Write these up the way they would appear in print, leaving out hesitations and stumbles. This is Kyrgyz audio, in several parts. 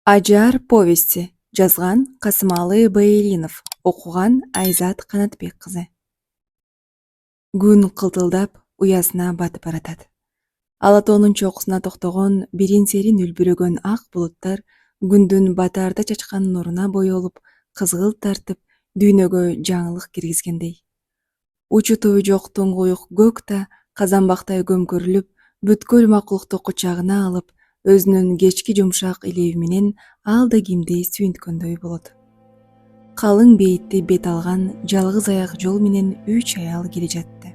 Ажар повести. Жазган Касымалы Байринов. Окуган Айзат Канатбек кызы. Күн кылтылдап, уясына батып баратат. Ала тоонун чокусуна токтогон, бирин-серин үлбүрөгөн ак булуттар күндүн батаарда чачкан нуруна боелуп, кызгылт тартып, дүйнөгө жаңылык киргизгендей. Учу туу жок туңгуюк көк да казанбактай көмкөрүлүп, бүткүл макулукту кучагына алып, өзүнүн кечки жумшак илеби менен ал да кимди сүйүнткөндөй болот. Калың бейитти бет алган жалгыз аяк жол менен 3 аял келе жатты.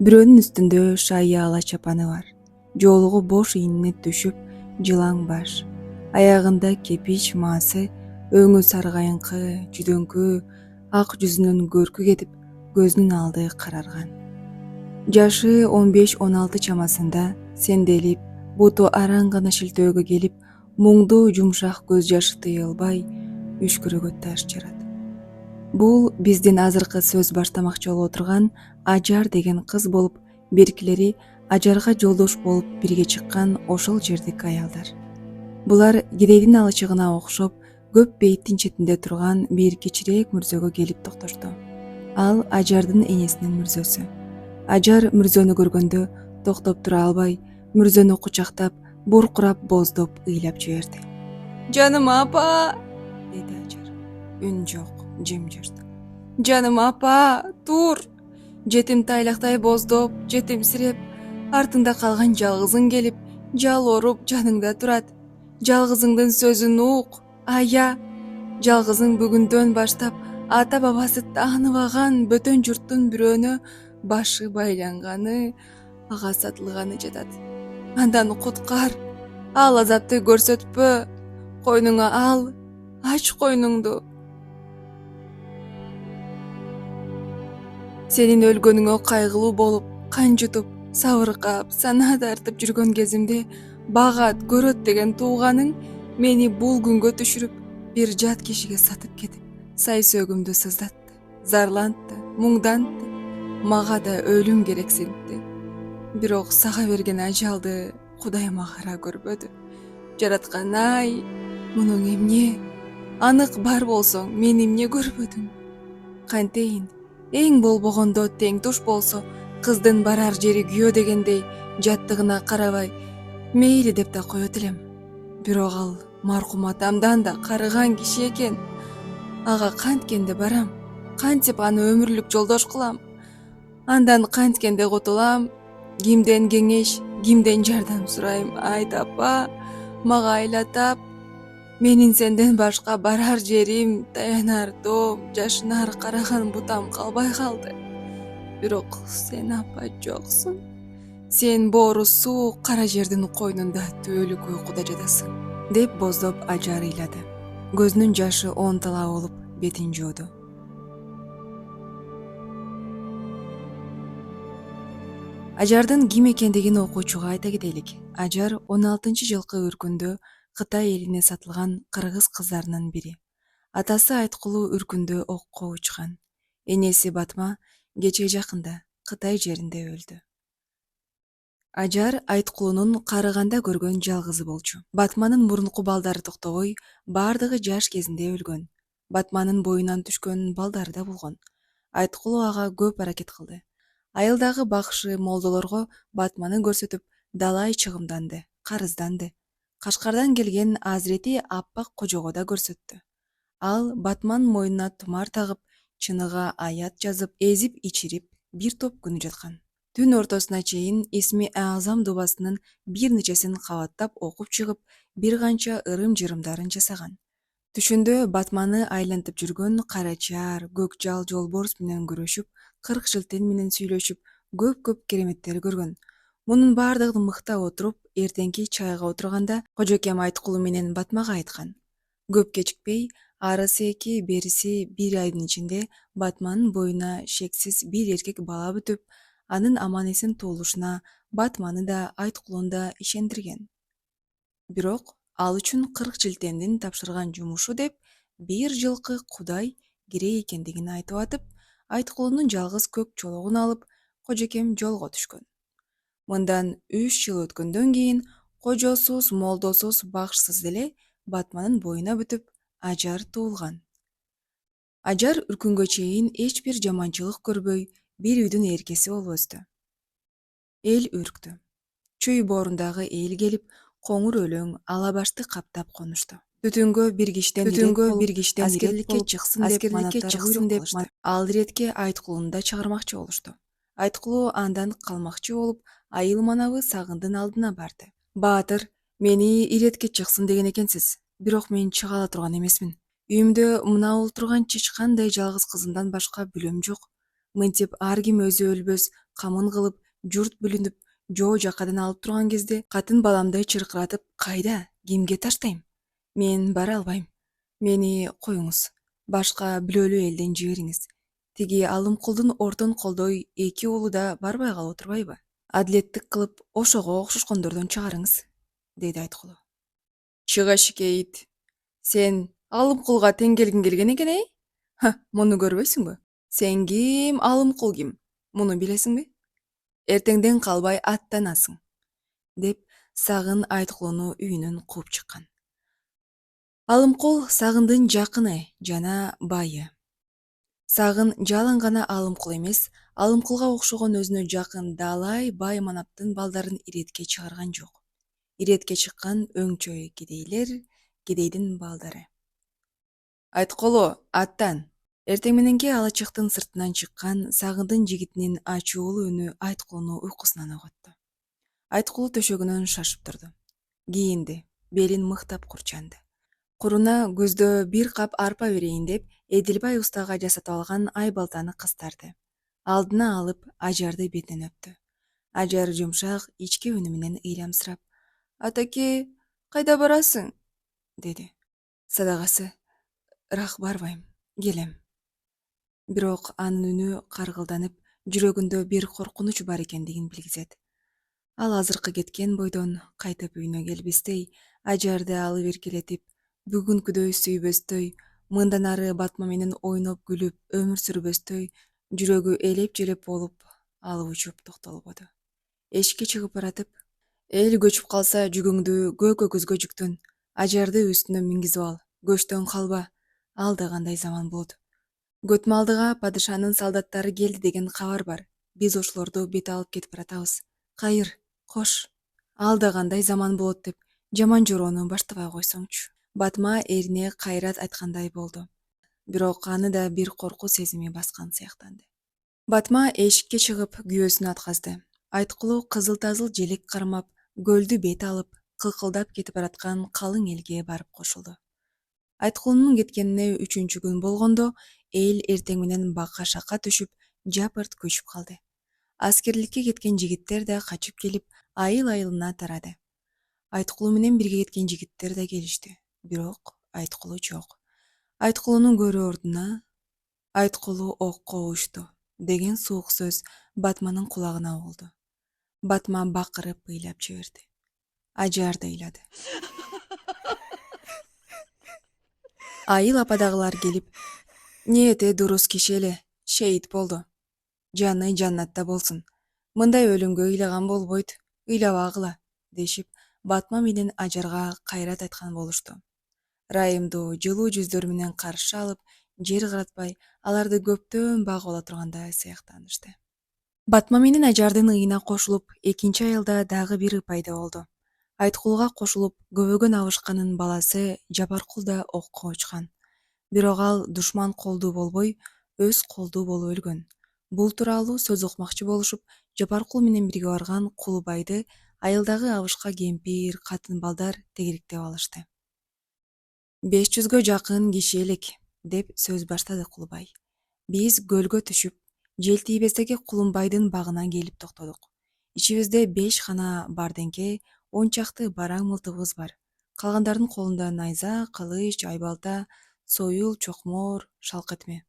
Бирөөнүн үстүндө шайя ала чапаны бар. Жоолугу бош ийинине түшүп, жылаң баш. Аягында кепич маасы, өңү саргайыңкы, жүдөңкү, ак жүзүнүн көркү кетип, көзүнүн алды карарган. Жашы 15-16 чамасында, сенделип, буту араң гана шилтөөгө келип, муңдуу жумшак көз жашы тыйылбай, үшкүрөгө таш жарат. Бул биздин азыркы сөз баштамакчы болуп отурган Ажар деген кыз болуп, беркилери Ажарга жолдош болуп бирге чыккан ошол жердик аялдар. Булар кедейдин алычыгына окшоп, көп бейиттин четинде турган бир кичирээк мүрзөгө келип токтошту. Ал Ажардын энесинин мүрзөсү. Ажар мүрзөнү көргөндө токтоп тура албай, мүрзөнү кучактап, буркурап боздоп ыйлап жиберди. Жаным апа, Деди Ажар. Үн жок, жымжырт. жаным апа, тур. Жетим тайлактай боздоп, жетимсиреп, артыңда калган жалгызың келип, жал оруп жаныңда турат. Жалгызыңдын сөзүн ук, ая. Жалгызың бүгүндөн баштап ата бабасы тааныбаган бөтөн журттун бирөөнө башы байланганы, ага сатылганы жатат. Андан куткар, ал азапты көрсөтпө, койнуңа ал, ач койнуңду. Сенин өлгөнүңө кайгылуу болуп, кан жутуп, сабыркап, санаа тартып жүргөн кезимде багат, көрөт деген тууганың мени бул күнгө түшүрүп, бир жат кишиге сатып кетип, сай сөгүмдү сыздатты, зарлантты, муңдантты, мага да өлүм керексинтти. Бирок сага берген ажалды Кудай мага көрбөдү. Жараткан-ай, мунуң эмне? Анык бар болсоң, мени эмне көрбөдүң? Кантейин, эң болбогондо тең туш болсо, кыздын барар жери күйөө дегендей жаттыгына карабай, мейли деп да коет элем. Бирок ал маркум атамдан да карыган киши экен. Ага канткенде барам, кантип аны өмүрлүк жолдош кылам? Андан канткенде кутулам? Кимден кеңеш, кимден жардам сурайм? Айт апа, мага айлатап. Менин сенден башка барар жерим, таянар тоом, жашынар караган бутам калбай калды. Бирок сен апа жоксуң. Сен боору суук кара жердин койнунда түбөлүк уйкуда жатасың, деп боздоп Ажар ыйлады. Көзүнүн жашы оонтала болуп, бетин жууду. Ажардын ким экендигин окуучуга айта кетелик. Ажар 16-жылкы үркүндө Кытай элине сатылган кыргыз кыздарынын бири. Атасы Айткулу үркүндө окко учкан. Энеси Батма кече жакында Кытай жеринде өлдү. Ажар Айткулунун карыганда көргөн жалгызы болчу. Батманын мурунку балдары токтобой, бардыгы жаш кезинде өлгөн. Батманын боюнан түшкөн балдары да болгон. Айткулу ага көп аракет кылды. Айылдагы бакшы молдолорго Батманы көрсөтүп, далай чыгымданды, карызданды. Кашкардан келген Азирети Аппак кожого да көрсөттү. Ал Батманын мойнуна тумар тагып, чыныга аят жазып, эзип ичирип, бир топ күнү жаткан. Түн ортосуна чейин Исми Азам дубасынын бир нечесин кабаттап окуп чыгып, бир канча ырым-жырымдарын жасаган. Түшүндө Батманы айлантып жүргөн Карачар, Көкжал жолборс менен күрөшүп, 40 жылтен менен сүйлөшүп, көп кереметтер көргөн. Мунун бардыгын мыктап отуруп, эртеңки чайга отурганда Кожокем Айткулу менен Батмага айткан. Көп кечикпей, арысы эки, бериси бир айдын ичинде Батманын боюна шексиз бир эркек бала бүтүп, анын аман-эсен туулушуна Батманы да Айткулуну да ишендирген. Бирок ал үчүн 40 жылтендин тапшырган жумушу деп бир жылкы Кудай керек экендигин айтып атып, Айткулунун жалгыз көк чологун алып, Кожокем жолго түшкөн. Мындан 3 жыл өткөндөн кийин кожосуз, молдосуз, бакшсыз деле Батманын боюна бүтүп, Ажар туулган. Ажар үркүнгө чейин эч бир жаманчылык көрбөй, бир үйдүн эркеси болуп өстү. Эл үрктү. Чүй боорундагы эл келип, коңур өлөң ала башты каптап конушту. Түтүнгө бир киштен аскерликке чыксын деп ал иретке Айткулуну да чыгармакчы болушту. Айткулу андан калмакчы болуп, айыл манабы Сагындын алдына барды. Баатыр, мени иретке чыксын деген экенсиз, бирок мен чыга ала турган эмесмин. Үйүмдө мына олтурган чычкандай жалгыз кызымдан башка бүлөм жок. Мынтип ар ким өзү өлбөс камын кылып, журт бүлүнүп, жоо жакадан алып турган кезде катын баламды чыркыратып, кайда, кимге таштайм? Мен бара албайм. Мени коюңуз. Башка бүлөлүү элден жибериңиз. Тиги Алымкулдун ортон колдой эки уулу да барбай калып отурбайбы? Адилеттик кылып, ошого окшошкондордон чыгарыңыз, деди Айткулу. Чыга шикейит. Сен Алымкулга тең келгиң келген экен, эй? Муну көрбөйсүңбү? Сен ким, Алымкул ким? Муну билесиңби? Эртеңден калбай аттанасың, деп Сагын Айткулуну үйүнөн кууп чыккан. Алымкул Сагындын жакыны жана байы. Сагын жалаң гана Алымкул эмес, Алымкулга окшогон өзүнө жакын далай бай манаптын балдарын иретке чыгарган жок. Иретке чыккан өңчөй кедейлер, кедейдин балдары. Айткулу, аттан. Эртең мененки алачыктын сыртынан чыккан Сагындын жигитинин ачуулуу үнү Айткулуну уйкусунан ойготту. Айткулу төшөгүнөн шашып турду. Кийинди, белин мыктап курчанды. Куруна көздө бир кап арпа берейин деп, Эдилбай устага жасатып алган айбалтаны кыстарды. Алдына алып, Ажарды бетинен өптү. Ажар жумшак, ички үнү менен ыйламсырап: "Атаке, кайда барасың?" деди. Садагасы: "Рах барбайм, келем." Бирок анын үнү каргылданып, жүрөгүндө бир коркунуч бар экендигин билгизет. Ал азыркы кеткен бойдон кайтып үйүнө келбестей, Ажарды алып эркелетип, бүгүнкүдөй сүйбөстөй, мындан ары Батма менен ойноп күлүп өмүр сүрбөстөй, жүрөгү элеп-желеп болуп, алып учуп токтолбоду. Эшикке чыгып баратып: "Эл көчүп калса, жүгүңдү көк өгүзгө жүктөн, Ажарды үстүнө мингизип ал, көчтөн калба. Ал да кандай заман болот. Көтмалдыга падышанын солдаттары келди деген кабар бар. Биз ошолорду бет алып кетип баратабыз. Кайыр, кош. Ал да кандай заман болот деп жаман жороону баштабай койсоңчу." Батма эрине кайрат айткандай болду. Бирок аны да бир коркуу сезими баскан сыяктанды. Батма эшикке чыгып, күйөөсүн атказды. Айткулу кызыл-тазыл желек кармап, көлдү бет алып, кылкылдап кетип бараткан калың элге барып кошулду. Айткулунун кеткенине 3-күн болгондо, эл эртең менен бака-шака түшүп, жапырт көчүп калды. Аскерликке кеткен жигиттер да качып келип, айыл-айылына тарады. Айткулу менен бирге кеткен жигиттер да келишти. Бирок Айткулу жок. Айткулуну көрүү ордуна "Айткулу окко учту" деген суук сөз Батманын кулагына угулду. Батма бакырып ыйлап жиберди. Ажар да ыйлады. Айыл ападагылар келип: "Ниети дурус киши эле, шейит болду. Жаны жаннатта болсун. Мындай өлүмгө ыйлаган болбойт, ыйлабагыла", дешип, Батма менен Ажарга кайрат айткан болушту. Райымдуу, жылуу жүздөр менен каршы алып, жер каратпай, аларды көптөн багып ала тургандай сыяктанышты. Батма менен Ажардын ыйына кошулуп, экинчи айылда дагы бир пайда болду. Айткулга кошулуп, көбөгөн абышканын баласы Жапаркул да окко учкан. Бирок ал душман колдуу болбой, өз колдуу болуп өлгөн. Бул тууралуу сөз укмакчы болушуп, Жапаркул менен бирге барган Кулубайды айылдагы абышка кемпир, катын балдар тегериктеп алышты. 500гө жакын киши элек, деп сөз баштады Кулубай. Биз көлгө түшүп, жел тийбестеги Кулумбайдын багына келип токтодук. Ичибизде 5 гана бардеңке, 10 чакты бараң мылтыгыбыз бар. Калгандардын колунда найза, кылыч, айбалта, сойул, чокмор, шалкытме.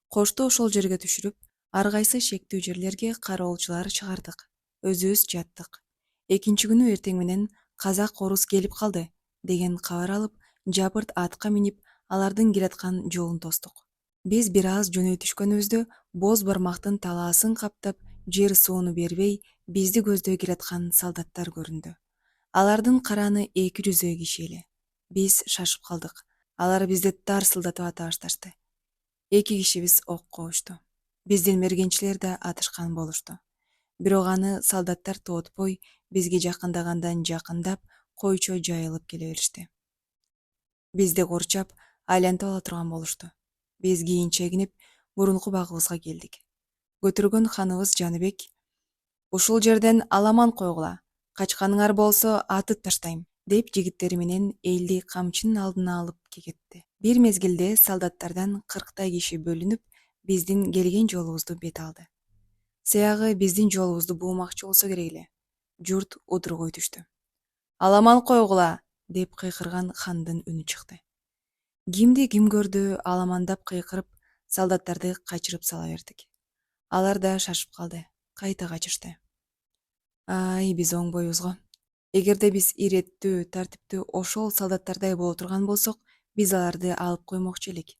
Кошту ошол жерге түшүрүп, ар кайсы шектүү жерлерге кароолчулар чыгардык. Өзүбүз жаттык. Экинчи күнү эртең менен казак орус келип калды деген кабар алып, жапырт атка минип, алардын келаткан жолун тостук. Биз бир аз жөнөй түшкөнүбүздө боз бармактын талаасын каптап, жер сууну бербей, бизди көздөй келаткан солдаттар көрүндү. Алардын караны 200 киши эле. Биз шашып калдык. Алар бизди тарсылдатып ата башташты. 2 кишибиз окко учту. Биздин мергенчилер да атышкан болушту. Бирок аны солдаттар тоотпой, бизге жакындагандан жакындап, койчо жайылып келе беришти. Бизди курчап, айлантып ала турган болушту. Биз кийин чегинип, мурунку багыбызга келдик. Көтөргөн ханыбыз Жаныбек: "Ушул жерден аламан койгула. Качканыңар болсо атып таштайм", деп жигиттери менен элди камчынын алдына алып кетти. Бир мезгилде солдаттардан 40 киши бөлүнүп, биздин келген жолубузду бет алды. Сыягы биздин жолубузду буумакчы болсо керек эле. Журт удургой түштү. "Аламан койгула!" деп кыйкырган хандын үнү чыкты. Кимди ким көрдү, аламандап кыйкырып, солдаттарды качырып сала бердик. Алар да шашып калды, кайта качышты. Ай, биз оңбойбуз го. Эгерде биз иреттүү, тартиптүү ошол солдаттардай боло турган болсок, биз аларды алып коймокчу элек.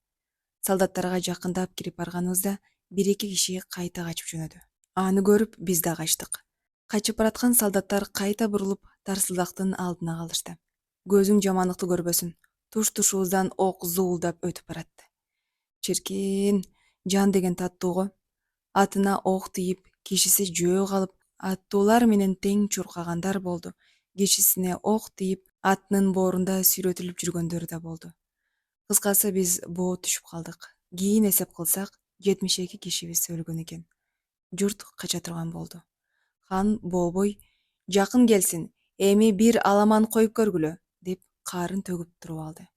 Солдаттарга жакындап кирип барганыбызда 1-2 киши кайта качып жөнөдү. Аны көрүп биз да качтык. Качып бараткан солдаттар кайта бурулуп, тарсылдактын алдына калышты. Көзүң жамандыкты көрбөсүн. Туш-тушубуздан ок зуулдап өтүп баратты. Чиркин, жан деген таттуу го. Атына ок тийип, кишиси жөө калып, аттуулар менен тең чуркагандар болду. Кишисине ок тийип, атынын боорунда сүйрөтүлүп жүргөндөр да болду. Кыскасы, биз боо түшүп калдык. Кийин эсеп кылсак, 72 кишибиз өлгөн экен. Журт кача турган болду. Хан болбой: "Жакын келсин, эми бир аламан коюп көргүлө", деп каарын төгүп туруп алды.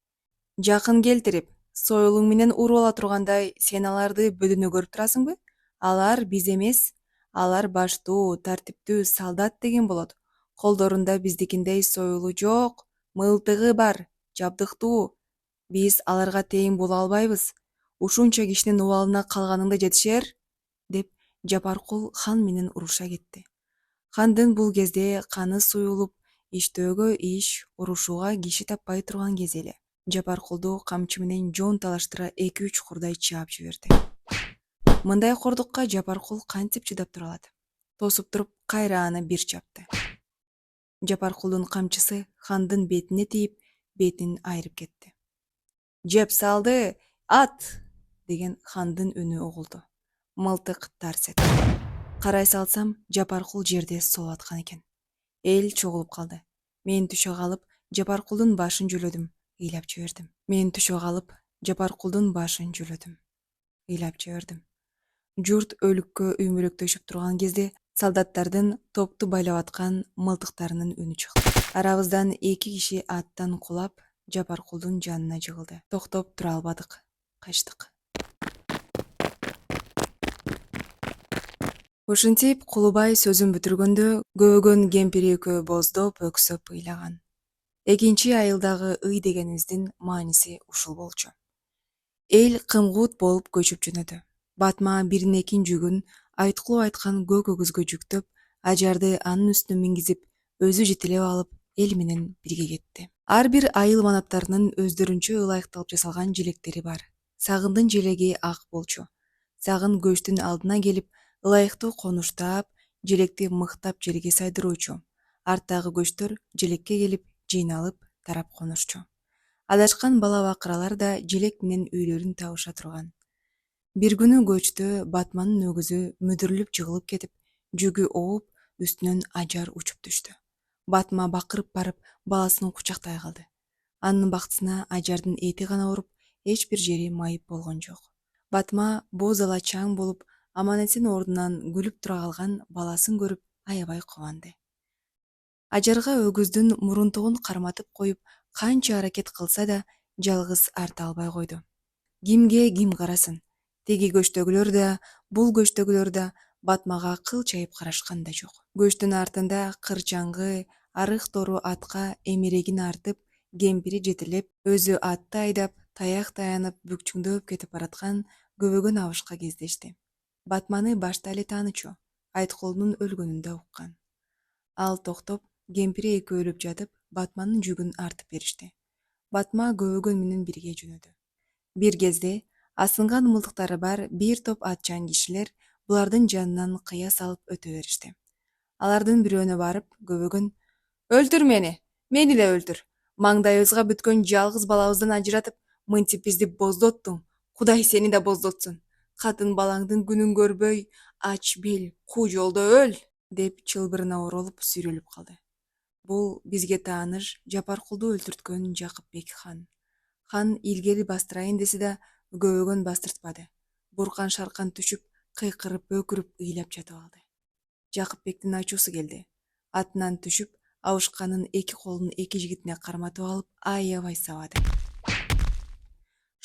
"Жакын келтирип, союлуң менен уруп ала тургандай, сен аларды бөдөнө көрүп турасыңбы? Алар биз эмес. Алар баштуу, тартиптүү солдат деген болот. Колдорунда биздикиндей союлу жок, мылтыгы бар, жабдыктуу. Биз аларга тең боло албайбыз. Ушунча кишинин убалына калганыңда жетишер", деп Жапаркул хан менен уруша кетти. Хандын бул кезде каны суюлуп, иштөөгө иш, урушууга киши таппай турган кези эле. Жапаркулду камчы менен жон талаштыра 2-3 чукурдай чаап жиберди. Мындай кордукка Жапаркул кантип чыдап тура алат? Тосуп туруп, кайра аны бир чапты. Жапаркулдун камчысы хандын бетине тийип, бетин айырып кетти. "Жеп салды, ат!" деген хандын үнү угулду. Мылтык тарс этти. Карай салсам, Жапаркул жерде солуп аткан экен. Эл чогулуп калды. Мен түшө калып, Жапаркулдун башын жөлөдүм, ыйлап жибердим. Ыйлап жибердим. Журт өлүккө үймөлөктөшүп турган кезде солдаттардын топту байлап аткан мылтыктарынын үнү чыкты. Арабыздан 2 киши аттан кулап, Жапаркулдун жанына жыгылды. Токтоп тура албадык, качтык. Ушинтип Кулубай сөзүн бүтүргөндө, көөгөн кемпир экөө боздоп, өксөп ыйлаган. Экинчи айылдагы ый дегенибиздин мааниси ушул болчу. Эл кымгут болуп көчүп жөнөдү. Батма бирин экин жүгүн айткулуу айткан көк өгүзгө жүктөп, ажарды анын үстүнө мингизип, өзү жетелеп алып, эл менен бирге кетти. Ар бир айыл манаптарынын өздөрүнчө ылайыкталып жасалган желектери бар. Сагындын желеги ак болчу. Сагын көчтүн алдына келип, ылайыктуу конуштап, желекти мыктап жерге сайдыруучу. Арттагы көчтөр желекке келип, жыйналып, тарап конушчу. Адашкан бала-бакыралар да желек менен үйлөрүн табыша турган. Бир күнү көчтө Батманын өгүзү мүдүрүлүп жыгылып кетип, жүгү ооп, үстүнөн ажар учуп түштү. Батма бакырып барып, баласын кучактай калды. Анын бактысына ажардын эти гана ооруп, эч бир жери майып болгон жок. Батма боз ала чаң болуп, аман-эсен ордунан күлүп тура калган баласын көрүп, аябай кубанды. Ажарга өгүздүн мурунтугун карматып коюп, канча аракет кылса да, жалгыз арта албай койду. Кимге ким карасын? Тиги көчтөгүлөр да, бул көчтөгүлөр да Батмага кыл чайып карашкан да жок. Көчтүн артында кырчаңгы, арык тору атка эмерегин артып, кемпири жетелеп, өзү атты айдап, таяк таянып, бүкчүңдөп кетип бараткан көбөгөн абышка кездешти. Батманы башта эле таанычу, Айткулдун өлгөнүн да уккан. Ал токтоп, кемпири экөө өлүп жатып, Батманын жүгүн артып беришти. Батма көбөгөн менен бирге жөнөдү. Бир кезде асынган мылтыктары бар бир топ атчан кишилер булардын жанынан кыя салып өтө беришти. Алардын бирөөнө барып, көбөгөн: "Өлтүр мени эле өлтүр. Маңдайыбызга бүткөн жалгыз балабыздан ажыратып, мынтип бизди боздоттуң. Кудай сени да боздотсун. Катын балаңдын күнүн көрбөй, ач бел, куу жолдо өл, деп чылбырына оролуп сүйрөлүп калды. Бул бизге тааныш Жапаркулду өлтүрткөн Жакыпбек хан. Хан илгери бастырайын десе да, көбөгөн бастыртпады. Буркан шаркан түшүп, кыйкырып, өкүрүп, ыйлап жатып алды. Жакыпбектин ачуусу келди. Атынан түшүп, абышканын эки колун эки жигитине карматып алып, аябай сабады.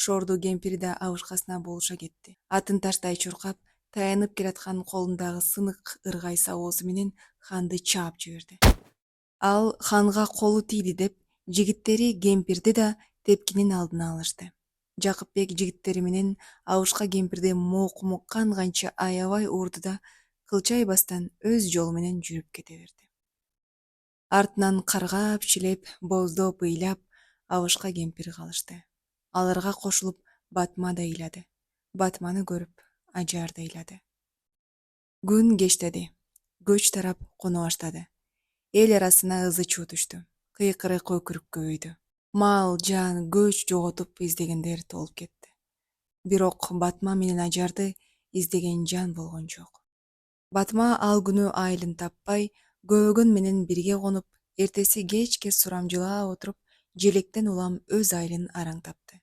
Шорду кемпири да абышкасына болуша кетти. Атын таштай чуркап, таянып келаткан колундагы сынык ыргай сабоосу менен ханды чаап жиберди. Ал ханга колу тийди деп, жигиттери кемпирди да тепкинин алдына алышты. Жакыпбек жигиттери менен абышка кемпирди мокмуккан канча аябай урду да, кылча айбастан өз жолу менен жүрүп кете берди. Артынан каргап, шилеп, боздоп, ыйлап, абышка кемпир калышты. Аларга кошулуп Батма да ыйлады. Батманы көрүп, Ажар да ыйлады. Күн кечтеди. Көч тарап коно баштады. Эл арасына ызы чуу түштү. Кыйкырык өкүрүк көбөйдү. Мал, жан, көч жоготуп издегендер толуп кетти. Бирок Батма менен Ажарды издеген жан болгон жок. Батма ал күнү айылын таппай, көбөгөн менен бирге конуп, эртеси кечке сурамжылап отуруп, желектен улам өз айылын араң тапты.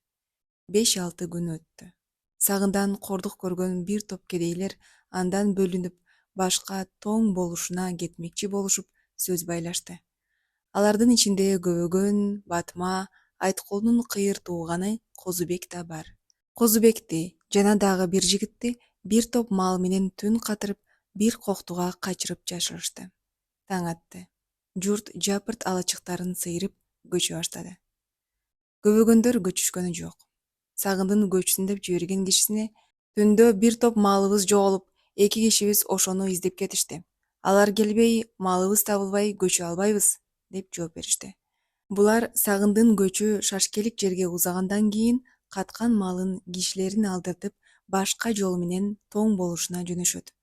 5-6 күн өттү. Сагындан кордук көргөн бир топ кедейлер андан бөлүнүп, башка тоң болушуна кетмекчи болушуп, сөз байлашты. Алардын ичинде көбөгөн, Батма, Айткулдун кыйыр тууганы Козубек да бар. Козубекти жана дагы бир жигитти бир топ мал менен түн катырып, бир коктуга качырып жашырышты. Таң атты. Журт жапырт алачыктарын сыйрып көчө баштады. Көбөгөндөр көчүшкөнү жок. Сагындын көчсүн деп жиберген кишисине түндө бир топ малыбыз жоголуп, 2 кишибиз ошону издеп кетишти. Алар келбей, малыбыз табылбай көчө албайбыз, деп жооп беришти. Булар Сагындын көчү шашкелик жерге узагандан кийин каткан малын кишилерин алдыртып, башка жол менен тоң болушуна жөнөшөт.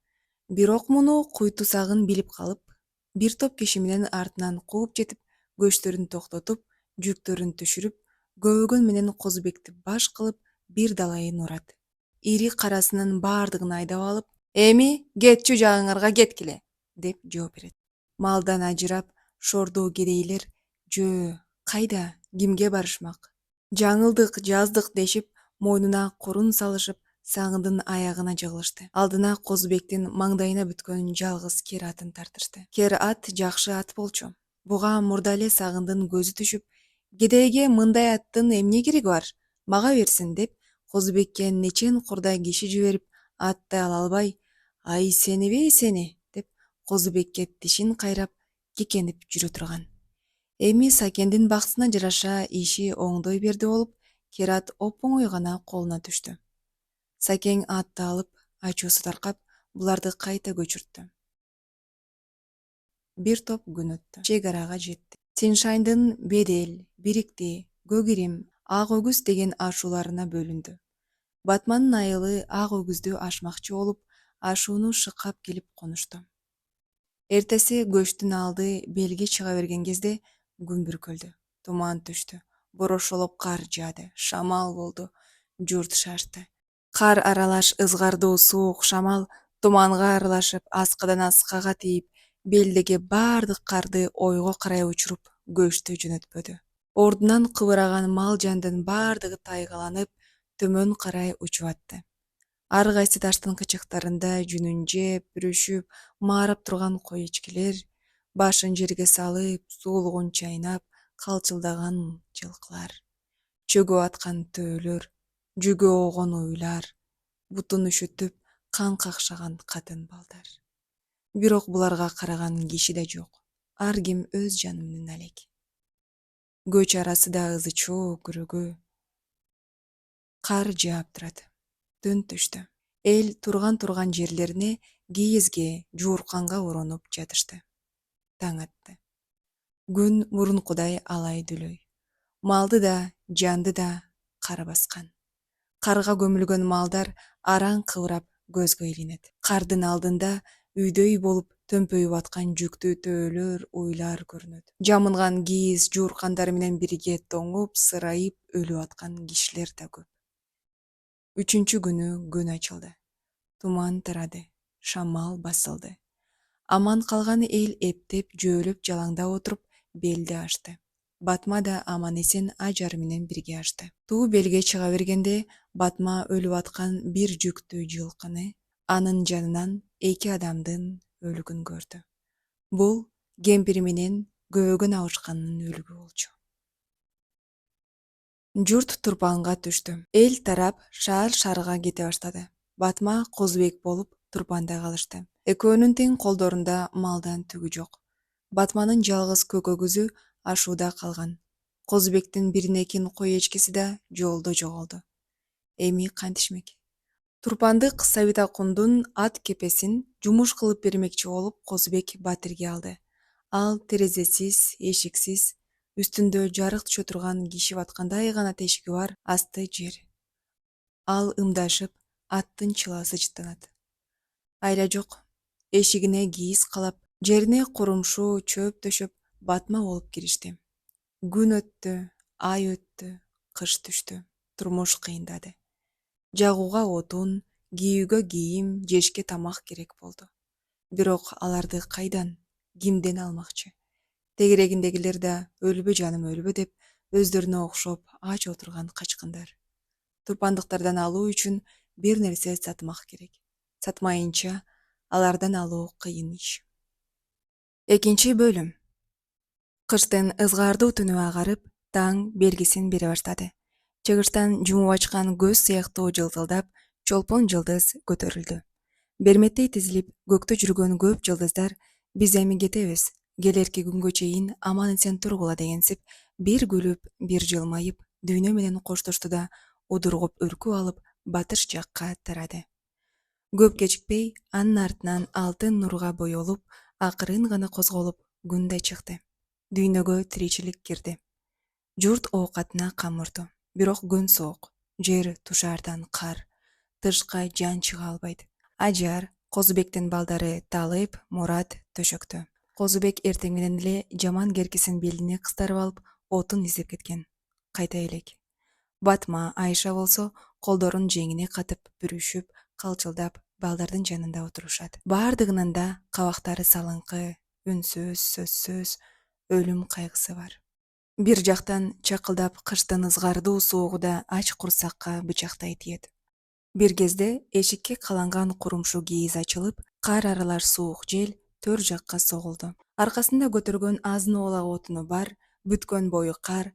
Бирок муну Куйту Сагын билип калып, бир топ киши менен артынан кууп жетип, көчтөрүн токтотуп, жүктөрүн түшүрүп, көбөгөн менен Козубекти баш кылып, бир далайын урат. Ири карасынын баардыгын айдап алып, эми кетчү жагыңарга кеткиле, деп жооп берет. Малдан ажырап, шордуу кедейлер, жөө, кайда, кимге барышмак? Жаңылдык, жаздык дешип, мойнуна курун салышып, Сагындын аягына жыгылышты. Алдына Козубектин маңдайына бүткөн жалгыз кер атын тартышты. Кер ат жакшы ат болчу. Буга мурда эле Сагындын көзү түшүп, кедейге мындай аттын эмне кереги бар? Мага берсин, деп Козубекке нечен курдай киши жиберип, атты ала албай, ай сени, деп Козубекке тишин кайрап, кекенип жүрө турган. Эми Сакендин бактысына жараша иши оңдой берди болуп, кер ат оп-оңой гана колуна түштү. Сакең атты алып, ачуусу таркап, буларды кайта көчүрттү. Бир топ күн өттү. Чек арага жетти. Тиньшаньдын Бедел, Бирикти, Көгирим, Ак өгүз деген ашууларына бөлүндү. Батманын айылы Ак өгүздү ашмакчы болуп, ашууну шыккап келип конушту. Эртеси көчтүн алды белге чыга берген кезде күн бүркөлдү. Туман түштү. Борошолоп кар жаады. Шамал болду. Журт шашты. Кар аралаш ызгардуу суук шамал туманга аралашып, аскадан аскага тийип, белдеги баардык карды ойго карай учуруп, көчтү жөнөтпөдү. Ордунан кыбыраган мал жандын баардыгы тайгаланып, төмөн карай учуп атты. Ар кайсы таштын кычыктарында жүнүн жеп, бүрүшүп, маарап турган кой эчкилер, башын жерге салып, суулугун чайнап, калчылдаган жылкылар, чөгүп аткан төөлөр, жүгө огон уйлар, бутун үшүтүп, кан какшаган катын балдар. Бирок буларга караган киши да жок. Ар ким өз жаны менен алек. Көч арасы да ызы чуу, күрөгү. Кар жаап турат. Түн түштү. Эл турган жерлерине кийизге, жуурканга оронуп жатышты. Таң атты. Күн мурункудай алай дүлөй. Малды да, жанды да кар баскан. Карга көмүлгөн малдар араң кыбырап көзгө илинет. Кардын алдында үйдөй болуп төмпөйүп аткан жүктүү төөлөр, уйлар көрүнөт. Жамынган кийиз жууркандар менен бирге тоңуп, сырайып өлүп аткан кишилер да көп. 3 күнү күн ачылды. Туман тарады, шамал басылды. Аман калган эл эптеп, жөөлөп, жалаңдап отуруп белди ашты. Батма да аман эсен ажары менен бирге ашты. Туу белге чыга бергенде Батма өлүп аткан бир жүктүү жылкыны, анын жанынан 2 адамдын өлүгүн көрдү. Бул кемпири менен көбөгөн абышкандын өлүгү болчу. Журт Турпанга түштү. Эл тарап шаар-шаарга кете баштады. Батма Козбек болуп Турпанда калышты. Экөөнүн тең колдорунда малдан түгү жок. Батманын жалгыз көкөгүзү ашууда калган. Козбектин биринекин кой эчкиси да жолдо жоголду. Эми кантишмек? Турпандык Сабитакундун ат кепесин жумуш кылып бермекчи болуп Козбек батирге алды. Ал терезесиз, эшиксиз, үстүндө жарык түшө турган киши баткандай гана тешиги бар асты жер. Ал ымдашып, аттын чыласы жыттанат. Айла жок. Эшигине кийиз калап, жерине курумшу, чөп төшөп, Батма болуп киришти. Күн өттү, ай өттү, кыш түштү. Турмуш кыйындады. Жагууга отун, кийүүгө кийим, жешке тамак керек болду. Бирок аларды кайдан, кимден алмакчы? Тегерегиндегилер да өлбө жаным өлбө деп өздөрүнө окшоп ач отурган качкындар. Турпандыктардан алуу үчүн бир нерсе сатмак керек. Сатмайынча алардан алуу кыйын иш. 2 бөлүм. Кыштын ызгаардуу түнү агарып, таң белгисин бере баштады. Чыгыштан жумуп ачкан көз сыяктуу жылтылдап, чолпон жылдыз көтөрүлдү. Берметтей тизилип, көктө жүргөн көп жылдыздар биз эми кетебиз, келерки күнгө чейин аман эсен тургула дегенсип, бир күлүп, бир жылмайып, дүйнө менен коштошту да удургуп үркүп алып, батыш жакка тарады. Көп кечикпей, анын артынан алтын нурга боелуп, акырын гана козголуп, күн да чыкты. Дүйнөгө тиричилик кирди. Журт оокатына камырды. Бирок күн суук. Жер тушаардан кар. Тышка жан чыга албайт. Ажар, Козбектин балдары Талып, Мурат төшөктө. Козбек эртең менен эле жаман керкисин белине кыстарып алып, отун издеп кеткен. Кайта элек. Батма, Айша болсо, колдорун жеңине катып, бүрүшүп, калчылдап, балдардын жанында отурушат. Бардыгынын да кабактары салыңкы, үнсүз, сөзсүз, өлүм кайгысы бар. Бир жактан чакылдап кыштын ызгардуу суугу да ач курсакка бычактай тиет. Бир кезде эшикке каланган курумшу кийиз ачылып, кар аралаш суук жел төр жакка согулду. Аркасында көтөргөн азын оолак отуну бар, бүткөн бою кар,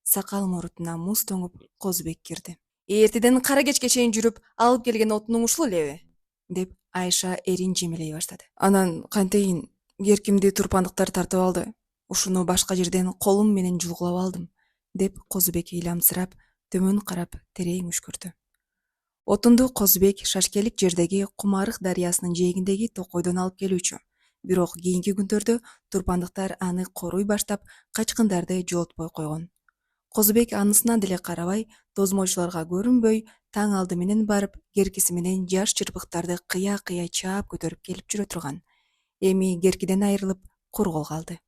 сакал мурутуна муз тоңуп, Козбек кирди. Эртеден кара кечке чейин жүрүп, алып келген отунуң ушул элеби? Деп Айша эрин жемелей баштады. Анан кантейин керкимди турпандыктар тартып алды. Ушуну башка жерден колум менен жулгулап алдым, деп Козбек ыйламсырап, төмөн карап терең үшкүрдү. Отунду Козбек шашкелик жердеги Кумарык дарыясынын жээгиндеги токойдон алып келүүчү. Бирок кийинки күндөрдө турпандыктар аны коруй баштап, качкындарды жолотпой койгон. Козбек анысына деле карабай, тозмочуларга көрүнбөй, таң алды менен барып, керкиси менен жаш чырпыктарды кыя-кыя чаап көтөрүп келип жүрө турган. Эми керкиден айрылып, кур кол калды.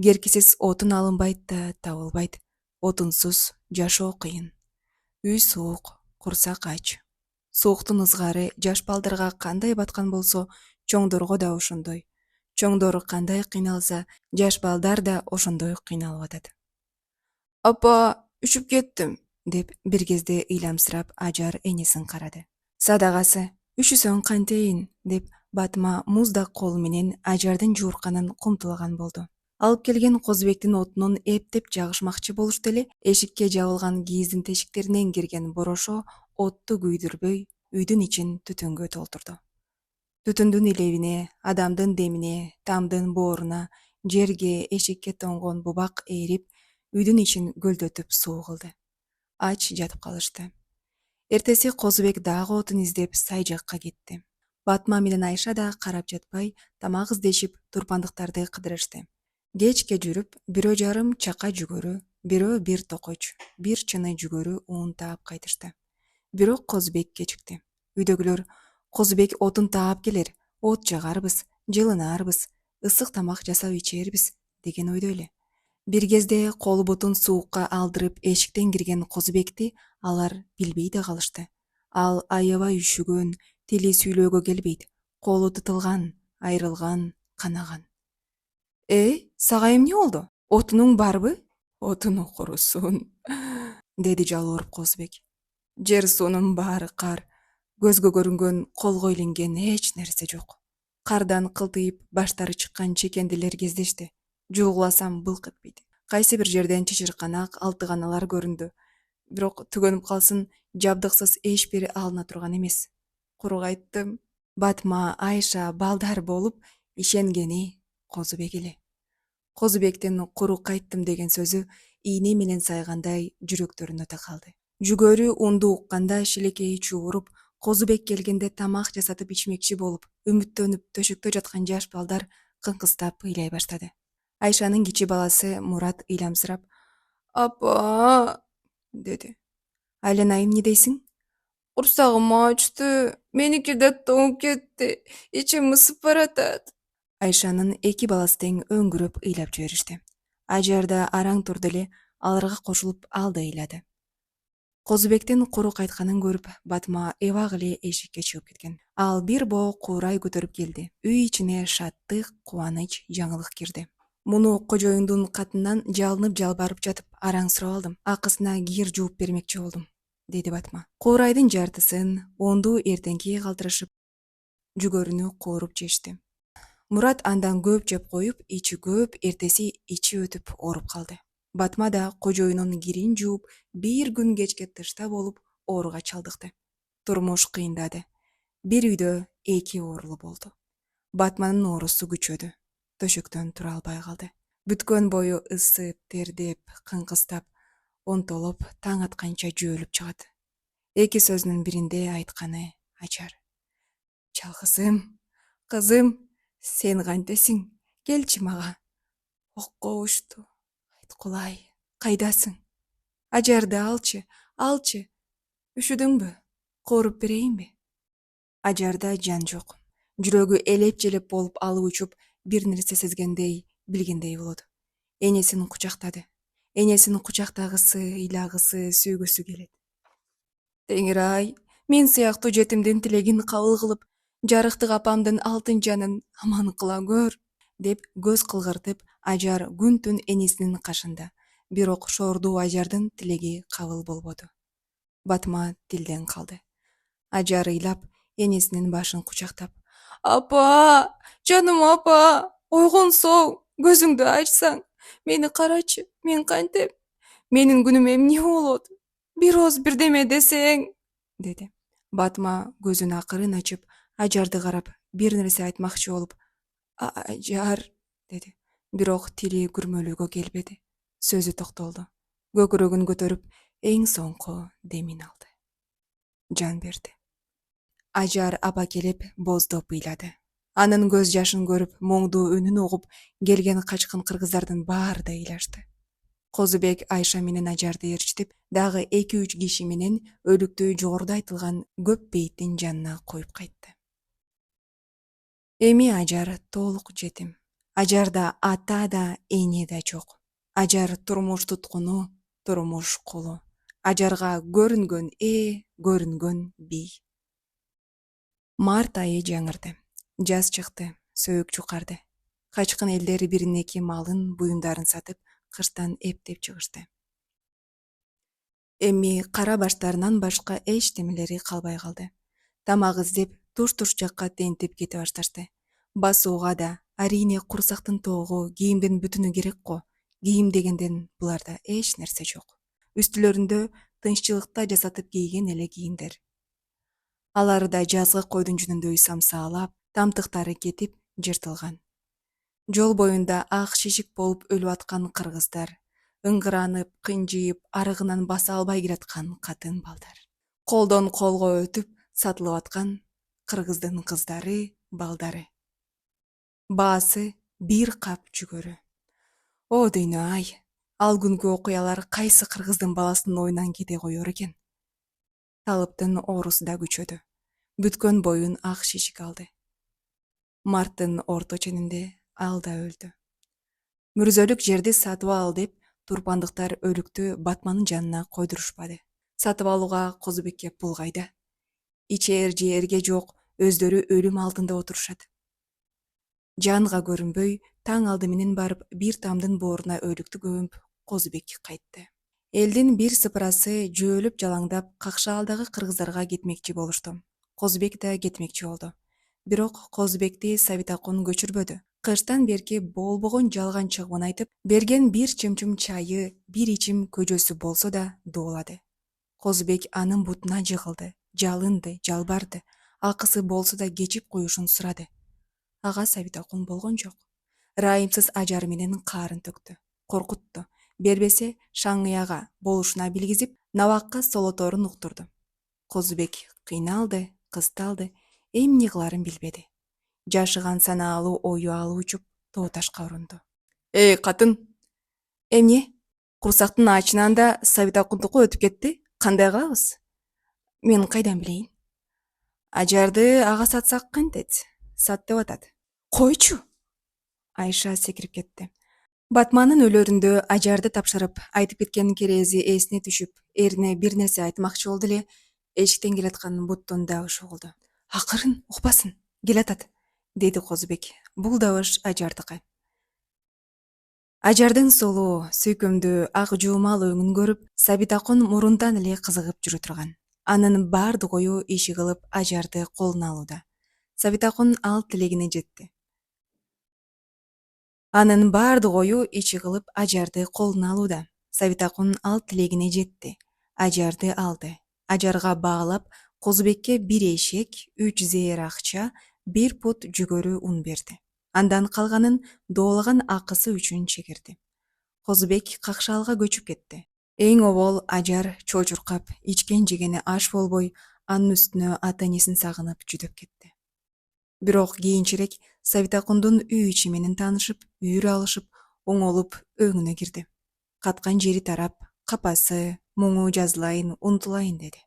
Керкисиз отун алынбайт да табылбайт. Отунсуз жашоо кыйын. Үй суук, курсак ач. Сууктун ызгары жаш балдарга кандай баткан болсо, чоңдорго да ошондой. Чоңдор кандай кыйналса, жаш балдар да ошондой кыйналып атат. Апа, үшүп кеттим, деп бир кезде ыйламсырап Ажар энесин карады. Садагасы, үшүсөң кантейин, деп Батма муздак колу менен Ажардын жуурканын кумтулаган болду. Алып келген Козбектин отунун эптеп жагышмакчы болушту эле, эшикке жабылган кийиздин тешиктеринен кирген борошо отту күйдүрбөй, үйдүн ичин түтүнгө толтурду. Түтүндүн илебине, адамдын демине, тамдын бооруна, жерге, эшикке тоңгон бубак ээрип, үйдүн ичин көлдөтүп суу кылды. Ач жатып калышты. Эртеси Козбек дагы отун издеп сай жакка кетти. Батма менен Айша да карап жатпай, тамак издешип, турпандыктарды кыдырышты. Кечке жүрүп, бирөө жарым чака жүгөрү, бирөө бир токоч, бир чыны жүгөрү уун таап кайтышты. Бирок Козбек кечикти. Үйдөгүлөр: Козбек отун таап келер, от жагарбыз, жылынаарбыз, ысык тамак жасап ичээрбиз деген ойдо эле. Бир кезде колу бутун суукка алдырып эшиктен кирген Козубекти алар билбей да калышты. Ал аябай үшүгөн, тили сүйлөөгө келбейт, колу тытылган, айрылган, канаган. Сага эмне болду? Отунуң барбы? Отуну курусун, деди жалбырап Козубек. Жер суунун баары кар, көзгө көрүнгөн, колго илинген эч нерсе жок. Кардан кылтыйып баштары чыккан чекендилер кездешти. Жуугуласам былк этпейт. Кайсы бир жерден чычырканак, алтыганалар көрүндү. Бирок түгөнүп калсын, жабдыксыз эч бири алына турган эмес. Курук айттым. Батма, Айша, балдар болуп ишенгени Козубек эле. Козубектин курук кайттым деген сөзү ийне менен сайгандай жүрөктөрүнө такалды. Жүгөрү унду укканда шилекейи чууруп, Козубек келгенде тамак жасатып ичмекчи болуп, үмүттөнүп төшөктө жаткан жаш балдар кыңкыстап ыйлай баштады. Айшанын кичи баласы Мурат ыйламсырап: "Апа!" деди. "Айлана, эмне дейсиң?" "Курсагым ачты, меники да тоңуп кетти, ичим ысып баратат." Айшанын эки баласы тең өңгүрөп ыйлап жиберишти. Ажар да араң турду эле аларга кошулуп ал да ыйлады. Козубектин курук айтканын көрүп, Батма эбак эле эшикке чыгып кеткен. Ал бир боо куурай көтөрүп келди. Үй ичине шаттык, кубаныч, жаңылык кирди. Муну кожоюндун катынан жалынып жалбарып жатып араң сурап алдым. Акысына кир жууп бермекчи болдум, деди Батма. Куурайдын жартысын унду эртеңки калтырышып, жүгөрүнү кууруп жешти. Мурат андан көп жеп коюп, ичи көп, эртеси ичи өтүп ооруп калды. Батма да кожоюнун кирин жууп, бир күн кечке тышта болуп, ооруга чалдыкты. Турмуш кыйындады. Бир үйдө эки оорулуу болду. Батманын оорусу күчөдү. Төшөктөн тура албай калды. Бүткөн бою ысып, тердеп, кыңкыстап, онтолоп, таң атканча жөөлүп чыгат. Эки сөзүнүн биринде айтканы Ажар: "Жалгызым, кызым, сен кантесиң? Келчи мага. Окко ушту. Айткулай, кайдасың? Ажарды алчы. Үшүдүңбү? Кооруп берейинби?" Ажарда жан жок. Жүрөгү элеп-желеп болуп алып учуп, бир нерсе сезгендей, билгендей болот. Энесин кучактады. Энесин кучактагысы, ыйлагысы, сүйгүсү келет. Теңир-ай, мен сыяктуу жетимдин тилегин кабыл кылып, жарыктык апамдын алтын жанын аман кыла көр, деп көз кылгыртып, Ажар күн-түн энесинин кашында. Бирок шордуу Ажардын тилеги кабыл болбоду. Батма тилден калды. Ажар ыйлап, энесинин башын кучактап: "Апа, жаным апа, ойгонсоң, көзүңдү ачсаң, мени карачы, мен кантем? Менин күнүм эмне болот? Бир ооз бирдеме десең", деди. Батма көзүн акырын ачып, Ажарды карап, бир нерсе айтмакчы болуп: "Ажар", деди. Бирок тили күрмөлүүгө келбеди. Сөзү токтолду. Көкүрөгүн көтөрүп, эң соңку демин алды. Жан берди. Ажар аба келип боздоп ыйлады. Анын көз жашын көрүп, моңдуу үнүн угуп, келген качкын кыргыздардын баары да ыйлашты. Козубек Айша менен Ажарды ээрчитип, дагы 2-3 киши менен өлүктү жогоруда айтылган көп бейиттин жанына коюп кайтты. Эми Ажар толук жетим. Ажарда ата да, эне да жок. Ажар турмуш туткуну, турмуш кулу. Ажарга көрүнгөн көрүнгөн бий. Март айы жаңырды. Жаз чыкты, сөөк жукарды. Качкын элдер бирин-эки малын, буюмдарын сатып, кыштан эптеп чыгышты. Эми кара баштарынан башка эчтемелери калбай калды. Тамак издеп, туш-туш жакка тентип кете башташты. Басууга да, арине курсактын тогу, кийимдин бүтүнү керек го. Кийим дегенден буларда эч нерсе жок. Үстүлөрүндө тынччылыкта жасатып кийген эле кийимдер. Алары да жазгы койдун жүнүндөй самсаалап, тамтыктары кетип, жыртылган. Жол боюнда ак шишик болуп өлүп аткан кыргыздар, ыңгыранып, кынжыйып, арыгынан баса албай келаткан катын балдар. Колдон колго өтүп, сатылып аткан кыргыздын кыздары, балдары. Баасы бир кап жүгөрү. О дүйнө-ай, ал күнгү окуялар кайсы кыргыздын баласынын оюнан кете коёр экен? Талыптын оорусу да күчөдү. Бүткөн боюн ак шишик алды. Марттын орто ченинде ал да өлдү. Мүрзөлүк жерди сатып ал деп турпандыктар өлүктү Батманын жанына койдурушпады. Сатып алууга Козубекке пул кайда? Ичээр же эрге жок, өздөрү өлүм алдында отурушат. Жанга көрүнбөй, таң алды менен барып бир тамдын бооруна өлүктү көмүп Козубек кайтты. Элдин бир сыпырасы жөөлөп жалаңдап Какшаалдагы кыргыздарга кетмекчи болушту. Козубек да кетмекчи болду. Бирок Козубекти Сабитакун көчүрбөдү. Кыштан берки болбогон жалган чыгымын айтып, берген бир чымчым чайы, бир ичим көжөсү болсо да дуулады. Козубек анын бутуна жыгылды, жалынды, жалбарды, акысы болсо да кечип коюшун сурады. Ага Сабитакун болгон жок. Райымсыз ажары менен каарын төктү, коркутту. Бербесе Шаңыяга болушуна билгизип, набакка солоторун уктурду. Козубек кыйналды, кысталды, эмне кыларын билбеди. Жашыган санаалуу ою алып учуп тооташка урунду. Эй, катын! Эмне? Курсактын ачынан да Сабитакундуку өтүп кетти. Кандай кылабыз? Мен кайдан билейин? Ажарды ага сатсак кантет? Сат деп атат. Койчу! Айша секирип кетти. Батманын өлөрүндө ажарды тапшырып, айтып кеткен керези эсине түшүп, эрине бир нерсе айтмакчы болду эле, эшиктен келаткан буттун дабышы угулду. Акырын, укпасын, келатат, деди Козубек. Бул дабыш Ажардыкы. Ажардын солуу, сүйкөмдүү, ак жуумал өңүн көрүп, Сабитакун мурундан эле кызыгып жүрө турган. Анын бардык ою иши кылып Ажарды колуна алууда. Сабитакун ал тилегине жетти. Анын бардык ою ичи кылып Ажарды колуна алууда. Сабитакун ал тилегине жетти. Ажарды алды. Ажарга баалап, Козубекке бир эшек, 3 зээр акча, 1 пут жүгөрү ун берди. Андан калганын доолаган акысы үчүн чегирди. Козубек Какшаалга көчүп кетти. Эң обол Ажар чочуркап, ичкен жегени аш болбой, анын үстүнө ата-энесин сагынып жүдөп кетти. Бирок кийинчерээк Сабитакундун үй ичи менен таанышып, үйүр алышып, оңолуп өңүнө кирди. Каткан жери тарап, капасы, муңу жазылайын, унутулайын деди.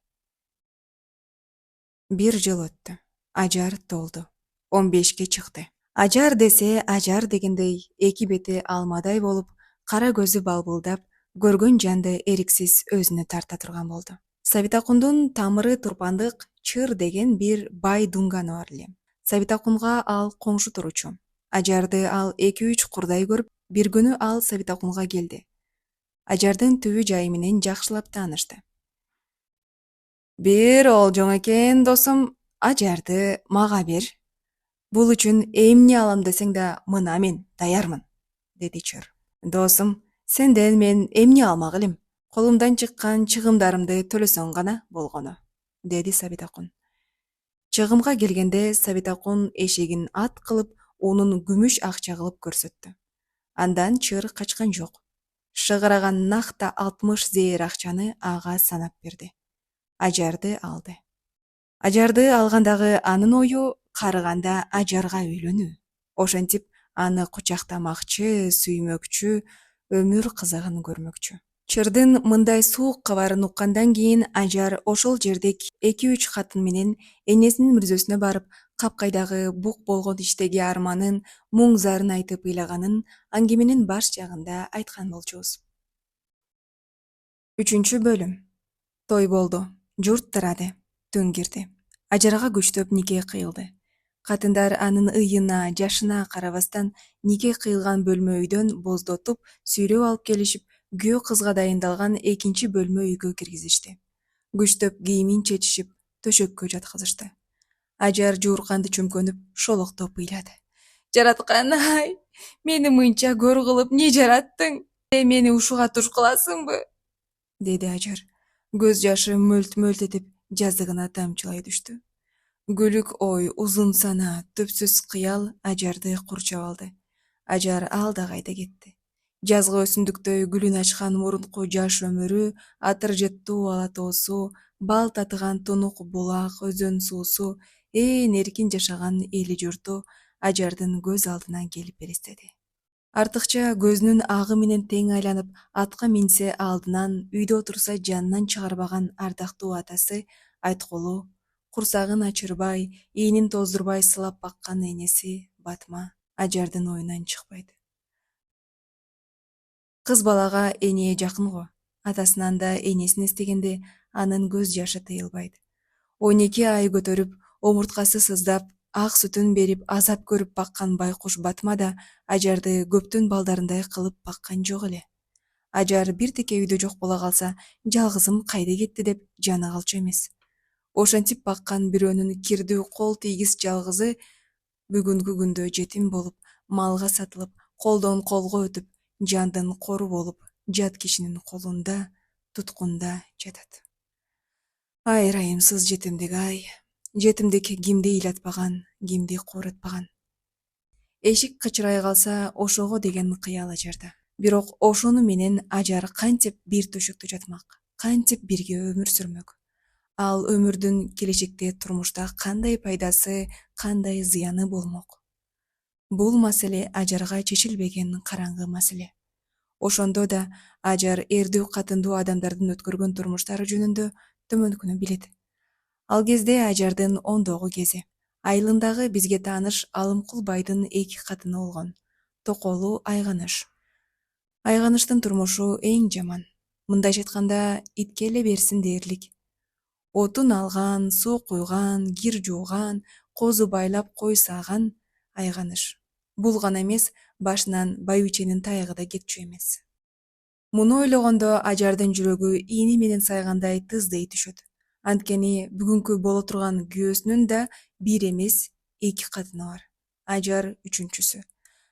Бир жыл өттү. Ажар толду. 15ке чыкты. Ажар десе ажар дегендей, эки бети алмадай болуп, кара көзү балбылдап, көргөн жанды эриксиз өзүнө тарта турган болду. Сабитакундун тамыры турпандык Чыр деген бир бай дунганы бар эле. Сабитакунга ал коңшу туручу. Ажарды ал 2-3 курдай көрүп, бир күнү ал Сабитакунга келди. Ажардын түбү жайы менен жакшылап таанышты. Бир олжоң экен, досум, Ажарды мага бер. Бул үчүн эмне алам десең да мына мен даярмын, деди Чыр. Досум, сенден мен эмне алмак элем? Колумдан чыккан чыгымдарымды төлөсөң гана болгону, деди Сабитакун. Чыгымга келгенде Сабитакун эшегин ат кылып, унун күмүш акча кылып көрсөттү. Андан Чыр качкан жок. Шыгыраган накта 60 зээр акчаны ага санап берди. Ажарды алды. Ажарды алгандагы анын ою карыганда Ажарга үйлөнүү. Ошентип аны кучактамакчы, сүймөкчү, өмүр кызыгын көрмөкчү. Чырдын мындай суук кабарын уккандан кийин Ажар ошол жердек 2-3 катын менен энесинин мүрзөсүнө барып, капкайдагы бук болгон иштеги арманын, муң зарын айтып ыйлаганын аңгеменин баш жагында айткан болчубуз. 3-бөлүм. Той болду. Журт тарады. Түн кирди. Ажарга күчтөп нике кыйылды. Катындар анын ыйына, жашына карабастан нике кыйылган бөлмө үйдөн боздотуп, сүйрөп алып келишип, күйөө кызга дайындалган 2 бөлмө үйгө киргизишти. Күчтөп кийимин чечишип, төшөккө жаткызышты. Ажар жуурканды чөмкөнүп, шолоктоп ыйлады. Жараткан-ай, мени мынча көр кылып не жараттың? Мени ушуга туш кыласыңбы? Деди Ажар. Көз жашы мөлт-мөлт этип жазыгына тамчылай түштү. Күлүк ой, узун сана, түпсүз кыял Ажарды курчап алды. Ажар ал да кайда кетти. Жазгы өсүмдүктөй гүлүн ачкан мурунку жаш өмүрү, атыр жеттуу ала тоосу, бал татыган тунук булак, өзөн суусу, эркин жашаган эли журту Ажардын көз алдынан келип элестеди. Артыкча көзүнүн агы менен тең айланып, атка минсе алдынан, үйдө отурса жанынан чыгарбаган ардактуу атасы Айткулу курсагын ачырбай, ийнин тоздурбай сылап баккан энеси Батма Ажардын оюнан чыкпайт. Кыз балага эне жакын го. Атасынан да энесин эстегенде анын көз жашы тыйылбайт. 12 ай көтөрүп, омурткасы сыздап, ак сүтүн берип азап көрүп баккан байкуш Батма да Ажарды көптүн балдарындай кылып баккан жок эле. Ажар бир теке үйдө жок боло калса, жалгызым кайда кетти деп жаны калчу эмес. Ошентип баккан бирөөнүн кирдүү кол тийгис жалгызы бүгүнкү күндө жетим болуп, малга сатылып, колдон колго өтүп, жандын кору болуп, жат кишинин колунда, туткунда жатат. Ай, ырайымсыз жетимдик, ай. Жетимдик кимди ыйлатпаган, кимди кууратпаган. Эшик кычырай калса, ошого деген кыял Ажарда. Бирок ошону менен Ажар кантип бир төшөктө жатмак, кантип бирге өмүр сүрмөк. Ал өмүрдүн келечекте турмушта кандай пайдасы, кандай зыяны болмок. Бул маселе Ажарга чечилбеген караңгы маселе. Ошондо да Ажар эрдүү катындуу адамдардын өткөргөн турмуштары жөнүндө төмөнкүнү билет. Ал кезде Ажардын 10-догу кези. Айылындагы бизге тааныш Алымкул байдын 2 катыны болгон. Токолу Айганыш. Айганыштын турмушу эң жаман. Мындайча айтканда, итке эле берсин дээрлик. Отун алган, суу куйган, кир жууган, козу байлап кой сааган Айганыш. Бул гана эмес, башынан байбиченин тайыгы да кетчү эмес. Муну ойлогондо Ажардын жүрөгү ийни менен сайгандай тыздый түшөт. Анткени бүгүнкү боло турган күйөөсүнүн да бир эмес 2 катыны бар. Ажар үчүнчүсү.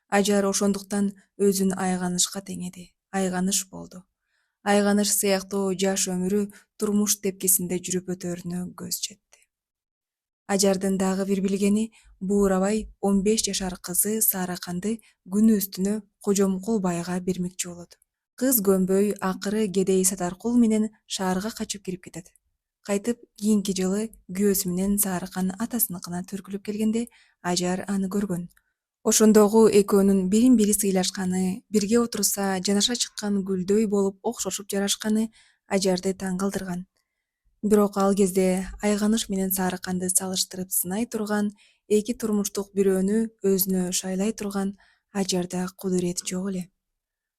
Ажар ошондуктан өзүн Айганышка теңеди. Айганыш болду. Айганыш сыяктуу жаш өмүрү турмуш тепкисинде жүрүп өтөрүнө көз жетти. Ажардын дагы бир билгени, буурабай 15 жашар кызы Саараканды күнү үстүнө Кожомкул байга бермекчи болот. Кыз көнбөй, акыры кедей Сатаркул менен шаарга качып кирип кетет. Кайтып, кийинки жылы күйөөсү менен Сааракан атасыныкына төркүлүп келгенде Ажар аны көргөн. Ошондогу экөөнүн бирин-бири сыйлашканы, бирге отурса жанаша чыккан гүлдөй болуп окшошуп жарашканы Ажарды таң калтырган. Бирок ал кезде Айганыш менен Саараканды салыштырып сынай турган, 2 турмуштук бирөөнү өзүнө шайлай турган Ажарда кудурет жок эле.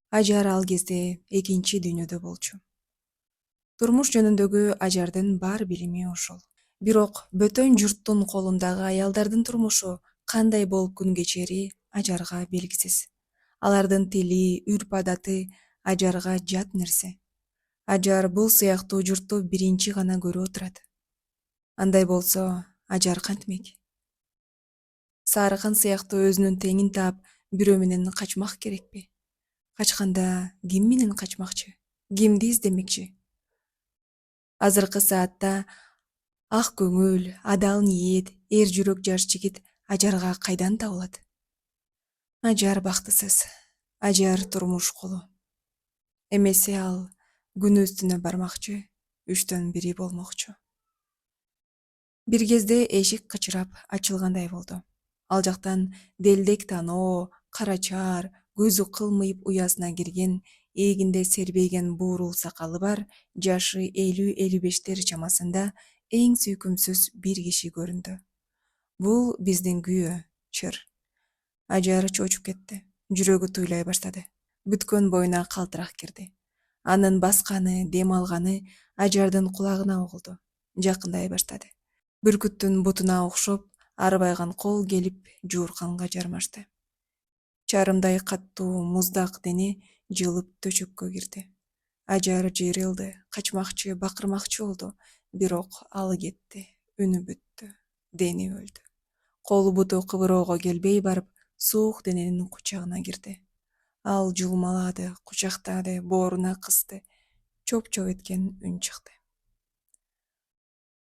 Ажар ал кезде экинчи дүйнөдө болчу. Турмуш жөнүндөгү Ажардын бар билими ошол. Бирок бөтөн журттун колундагы аялдардын турмушу кандай болуп күн кечери Ажарга белгисиз. Алардын тили, үрп-адаты Ажарга жат нерсе. Ажар бул сыяктуу журтту биринчи гана көрүп отурат. Андай болсо, Ажар кантмек? Сааракан сыяктуу өзүнүн теңин таап, бирөө менен качмак керекпи? Качканда ким менен качмакчы? Кимди издемекчи? Азыркы саатта ак көңүл, адал ниет, эр жүрөк жаш жигит Ажарга кайдан табылат? Ажар бактысыз. Ажар турмуш кулу. Эмесе ал күнү үстүнө бармакчы, 3төн 1 болмокчу. Бир кезде эшик кычырап ачылгандай болду. Ал жактан делдек таноо, карачар, көзү кылмыйып уясына кирген, эгинде сербейген буурул сакалы бар, жашы 50-55 чамасында эң сүйкүмсүз бир киши көрүндү. Бул биздин күйөө, Чыр. Ажар чочуп кетти. Жүрөгү туйлай баштады. Бүткөн боюна калтырак кирди. Анын басканы, дем алганы Ажардын кулагына угулду. Жакындай баштады. Бүркүттүн бутуна окшоп, арбайган кол келип жуурканга жармашты. Чарымдай каттуу муздак дене жылып төшөккө кирди. Ажар жыйрылды, качмакчы, бакырмакчы болду. Бирок ал кетти, үнү бүттү, дени өлдү. Колу буту кыбыроого келбей барып, суук дененин кучагына кирди. Ал жулмалады, кучактады, бооруна кысты. Чоп-чоп эткен үн чыкты.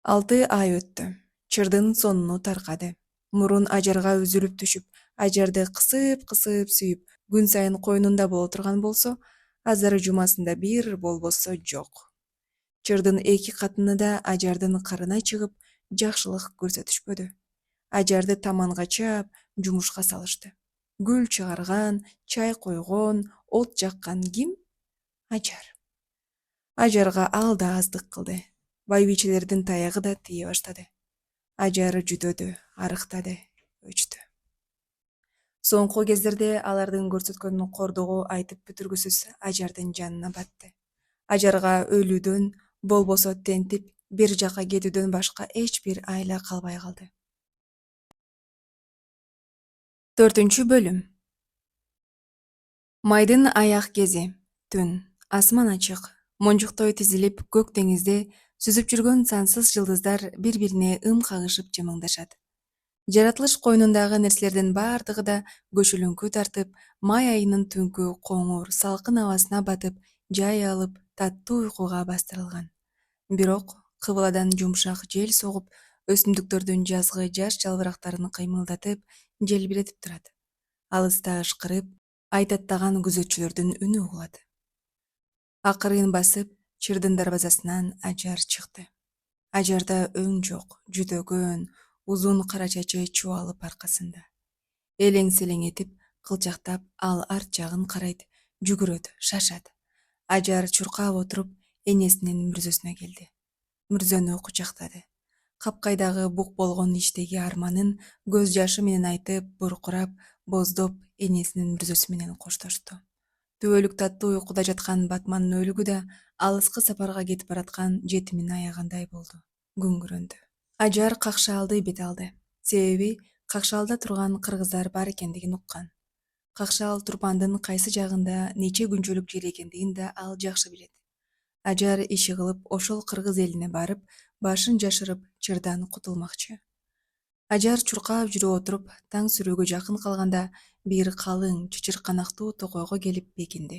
6 ай өттү. Чырдын сонуну таркады. Мурун Ажарга үзүлүп түшүп, Ажарды кысып сүйүп, күн сайын койнунда боло турган болсо, азыр жумасында бир болбосо жок. Чырдын 2 катыны да Ажардын карына чыгып, жакшылык көрсөтүшпөдү. Ажарды таманга чаап, жумушка салышты. Гүл чыгарган, чай койгон, от жаккан ким? Ажар. Ажарга ал да аздык кылды. Байбичелердин таягы да тие баштады. Ажар жүдөдү, арыктады, өчтү. Соңку кездерде алардын көрсөткөн кордугу айтып бүтүргүсүз ажардын жанына батты. Ажарга өлүүдөн, болбосо тентип, бир жака кетүүдөн башка эч бир айла калбай калды. 4-бөлүм. Майдын аяк кези. Түн. Асман ачык. Монжуктой тизилип, көк деңизде сүзүп жүргөн сансыз жылдыздар бири-бирине ым кагышып жымыңдашат. Жаратылыш койнундагы нерселердин бардыгы да көшүлүңкү тартып, май айынын түнкү коңур, салкын абасына батып, жай алып, таттуу уйкуга бастырылган. Бирок кыбыладан жумшак жел согуп, өсүмдүктөрдүн жазгы жаш жалбырактарын кыймылдатып, желбиретип турат. Алыста ышкырып, айтаттаган күзөтчүлөрдүн үнү угулат. Акырын басып, чырдын дарбазасынан Ажар чыкты. Ажарда өң жок, жүдөгөн, узун кара чачы чубалып аркасында. Элең-селең этип, кылчактап, ал арт жагын карайт, жүгүрөт, шашат. Ажар чуркап отуруп, энесинин мүрзөсүнө келди. Мүрзөнү кучактады. Капкайдагы бук болгон иштеги арманын көз жашы менен айтып, буркурап, боздоп, энесинин мүрзөсү менен коштошту. Түбөлүк таттуу уйкуда жаткан батмандын өлүгү да алыскы сапарга кетип бараткан жетимин аягандай болду. Күңгүрөндү. Ажар Какшаалды бет алды. Себеби Какшаалда турган кыргыздар бар экендигин уккан. Какшаал Турпандын кайсы жагында нече күнчөлүк жер экендигин да ал жакшы билет. Ажар иши кылып ошол кыргыз элине барып, башын жашырып, чырдан кутулмакчы. Ажар чуркап жүрүп отуруп, таң сүрөөгө жакын калганда бир калың, чычырканактуу токойго келип бекинди.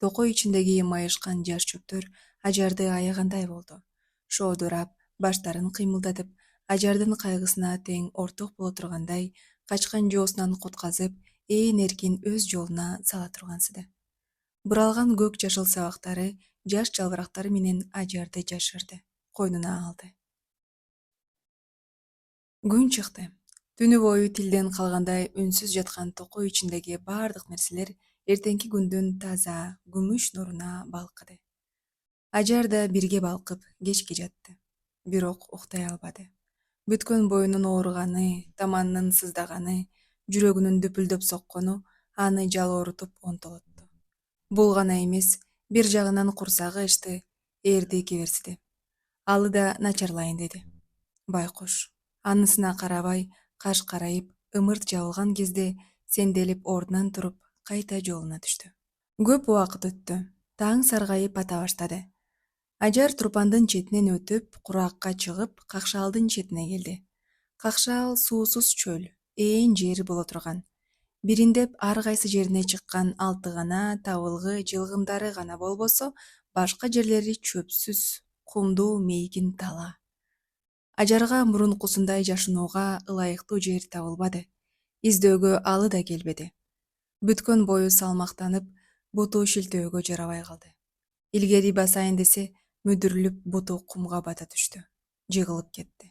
Токой ичиндеги майышкан жаш чөптөр Ажарды аягандай болду. Шоодурап, баштарын кыймылдатып, Ажардын кайгысына тең орток боло тургандай, качкан жоосунан кутказып, ээн эркин өз жолуна сала тургансыды. Буралган көк жашыл сабактары жаш жалбырактары менен Ажарды жашырды, койнуна алды. Күн чыкты. Түнү бою тилден калгандай үнсүз жаткан токой ичиндеги бардык нерселер эртеңки күндүн таза, күмүш нуруна балкыды. Ажар да бирге балкып, кечке жатты. Бирок уктай албады. Бүткөн боюнун ооруганы, таманынын сыздаганы, жүрөгүнүн дүпүлдөп соккону аны жалоорутуп онтолотту. Бул гана эмес, бир жагынан курсагы ычты, эрди кеберсиди. Алы да начарлайын деди. Байкуш анысына карабай, каш карайып, ымырт жабылган кезде сенделип ордунан туруп, кайта жолуна түштү. Көп убакыт өттү. Таң саргайып ата баштады. Ажар Турпандын четинен өтүп, куракка чыгып, Какшаалдын четине келди. Какшаал суусуз чөл, ээн жер боло турган. Бириндеп ар кайсы жерине чыккан алтыгана, табылгы, жылгымдары гана болбосо, башка жерлери чөпсүз, кумдуу мейкин тала. Ажарга мурункусундай жашынууга ылайыктуу жер табылбады. Издөөгө алы да келбеди. Бүткөн бою салмактанып, буту шилтөөгө жарабай калды. Илгери басайын десе, мүдүрүлүп буту кумга бата түштү. Жыгылып кетти.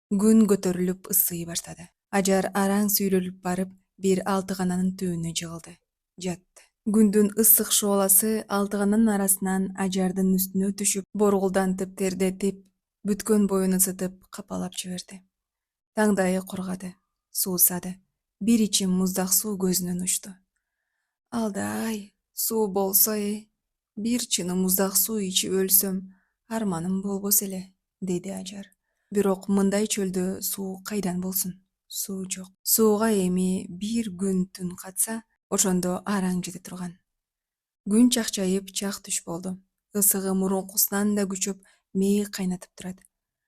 Күн көтөрүлүп ысый баштады. Ажар араң сүйрөлүп барып, бир алтыгананын түбүнө жыгылды. Жатты. Күндүн ысык шооласы алтыгананын арасынан Ажардын үстүнө түшүп, боргулдантып, тердетип, бүткөн боюн ысытып, капалап жиберди. Таңдайы кургады, суусады. Бир ичим муздак суу көзүнөн учту. Алдай, суу болсо бир чыным муздак суу ичип өлсөм, арманым болбос эле, деди Ажар. Бирок мындай чөлдө суу кайдан болсун? Суу жок. Сууга эми бир күн түн катса, ошондо араң жете турган. Күн чакчайып, чак түш болду. Ысыгы мурункусунан да күчөп, мээ кайнатып турат.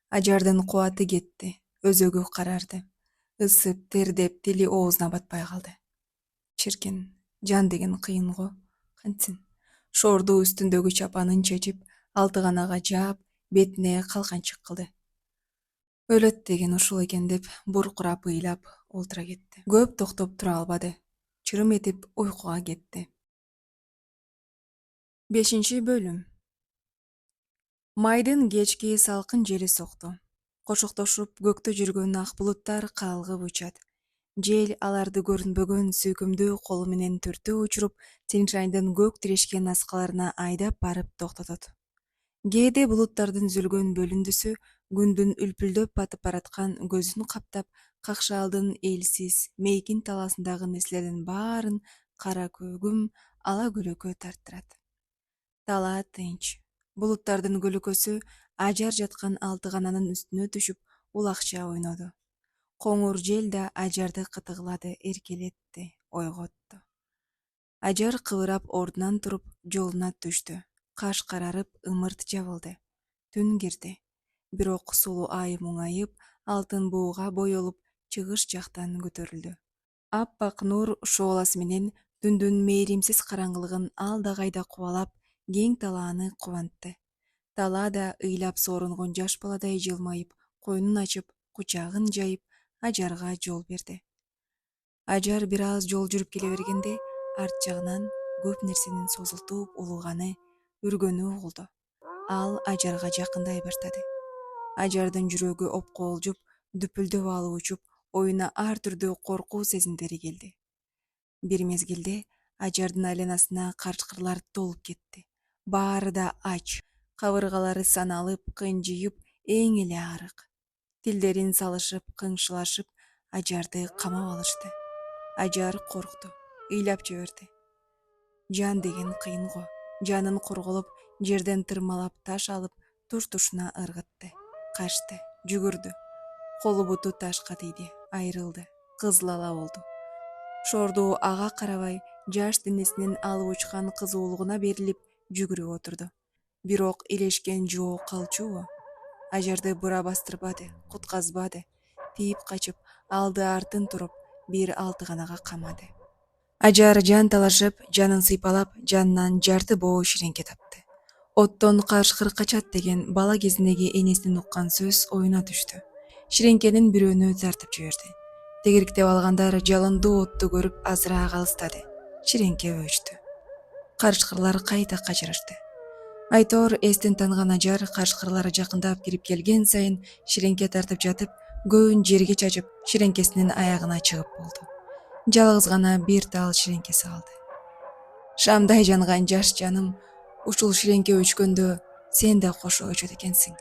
Ажардын кубаты кетти, өзөгү карарды. Ысып, тердеп, тили оозуна батпай калды. Чиркин, жан деген кыйын го, кантсин. Шордуу үстүндөгү чапанын чечип, алтыганага жаап, бетине калканчык кылды. Өлөт деген ушул экен деп, буркурап ыйлап олтура кетти. Көп токтоп тура албады. Чырым этип уйкуга кетти. 5-бөлүм. Майдын кечки салкын жели сокту. Кошуктошуп көктө жүргөн ак булуттар каалгып учат. Жел аларды көрүнбөгөн сүйкүмдүү колу менен түртүп учуруп, Тянь-Шаньдын көк тирешкен аскаларына айдап барып токтотот. Кээде булуттардын үзүлгөн бөлүндүсү күндүн үлпүлдөп батып бараткан көзүн каптап, какшаалдын элсиз, мейкин талаасындагы нерселердин баарын кара көгүм, ала көлөкө тарттырат. Талаа тынч. Булуттардын көлөкөсү ажар жаткан алтыгананын үстүнө түшүп, улакча ойноду. Коңур жел да ажарды кытыгылады, эркелетти, ойготту. Ажар кыбырап ордунан туруп, жолуна түштү. Каш карарып, ымырт жабылды. Түн кирди. Бирок сулуу ай муңайып, алтын бууга боелуп, чыгыш жактан көтөрүлдү. Аппак нур шооласы менен түндүн мээримсиз караңгылыгын алда кайда кубалап, кең талааны кубантты. Талаа да ыйлап соорунгон жаш баладай жылмайып, койнун ачып, кучагын жайып, ажарга жол берди. Ажар бир аз жол жүрүп келе бергенде, арт жагынан көп нерсенин созултуп улуганы, үргөнү угулду. Ал ажарга жакындай баштады. Ажардын жүрөгү опкоолжуп, дүпүлдөп алып учуп, оюна ар түрдүү коркуу сезимдери келди. Бир мезгилде ажардын айланасына карчкырлар толуп кетти. Баары да ач, кабыргалары саналып, кынжыйып, эң эле арык. Тилдерин салышып, кыңшылашып, ажарды камап алышты. Ажар коркту, ыйлап жиберди. Жан деген кыйын го. Жанын корголоп, жерден тырмалап таш алып, туш-тушуна ыргытты. Качты, жүгүрдү. Колу буту ташка тийди, айрылды, кызыл ала болду. Шордуу ага карабай, жаш денесинин алып учкан кызуулугуна берилип, жүгүрүп отурду. Бирок илешкен жоо калчубу? Ажарды бура бастырбады, кутказбады. Тийип качып, алды артын туруп, бир алтыганага камады. Ажар жан талашып, жанын сыйпалап, жанынан жарты боо ширеңке тапты. Оттон каршкыр качат деген бала кезиндеги энесинин уккан сөз оюна түштү. Ширеңкенин бирөөнү тартып жиберди. Тегириктеп алгандар жалындуу отту көрүп азыраак алыстады. Ширеңке өчтү. Каршкырлар кайта качырышты. Айтор эстен танган ажар каршкырлар жакындап кирип келген сайын ширеңке тартып жатып, көбүн жерге чачып, ширеңкесинин аягына чыгып болду. Жалгыз гана бир тал ширеңкеси калды. Шамдай жанган жаш жаным, ушул ширеңке өчкөндө сен да кошо өчөт экенсиң.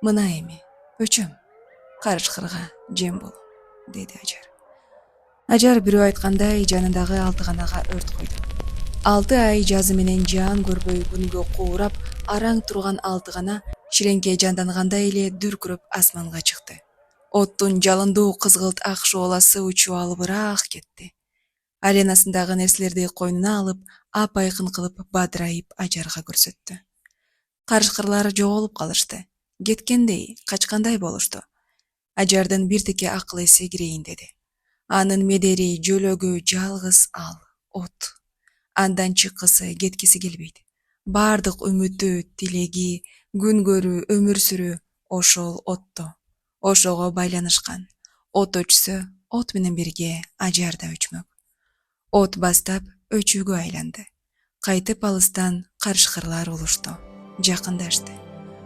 Мына эми өчөм. Карышкырга жем бол, деди ажар. Ажар бирөө айткандай жанындагы алтыганага өрт койду. 6 ай жазы менен жаан көрбөй күнгө куурап, араң турган алтыгана ширеңке жандангандай эле дүркүрөп асманга чыкты. Оттун жалындуу кызгылт ак шооласы учуп алып ыраак кетти. Аленасындагы нерселерди койнуна алып, апайкын кылып бадырайып ажарга көрсөттү. Карышкырлар жоголуп калышты. Кеткендей, качкандай болушту. Ажардын биртике акыл эси кирейин деди. Анын медери, жөлөгү жалгыз ал, от. Андан чыккысы, кеткиси келбейт. Бардык үмүтү, тилеги, күн көрүү, өмүр сүрүү ошол отто. Ошого байланышкан. От өчсө, от менен бирге ажар да өчмөк. От бастап өчүүгө айланды. Кайтып алыстан карышкырлар улушту. Жакындашты.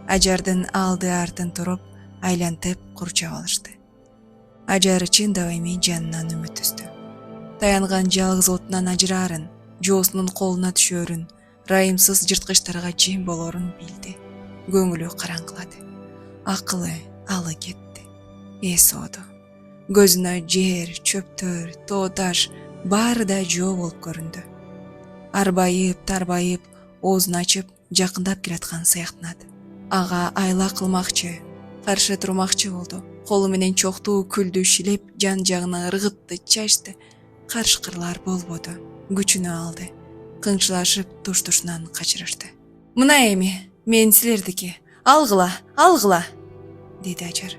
Ажардын алды артын туруп, айлантып курчап алышты. Ажар чындап эми жанынан үмүт үздү. Таянган жалгыз отунан ажыраарын, жоосунун колуна түшөөрүн, райымсыз жырткычтарга жем болорун билди. Көңүлү караңгылады. Акылы алы кетти. Эс оду. Көзүнө жер, чөптөр, тоо таш баары да жоо болуп көрүндү. Арбайып, тарбайып, оозун ачып, жакындап келаткан сыяктанат. Ага айла кылмакчы, каршы турмакчы болду. Колу менен чоктуу күлдү шилеп, жан жагына ыргытты, чачты. Карышкырлар болбоду. Күчүнө алды. Кыңшылашып, туш-тушунан качырышты. Мына эми, мен силердики. Алгыла, алгыла, деди ажар.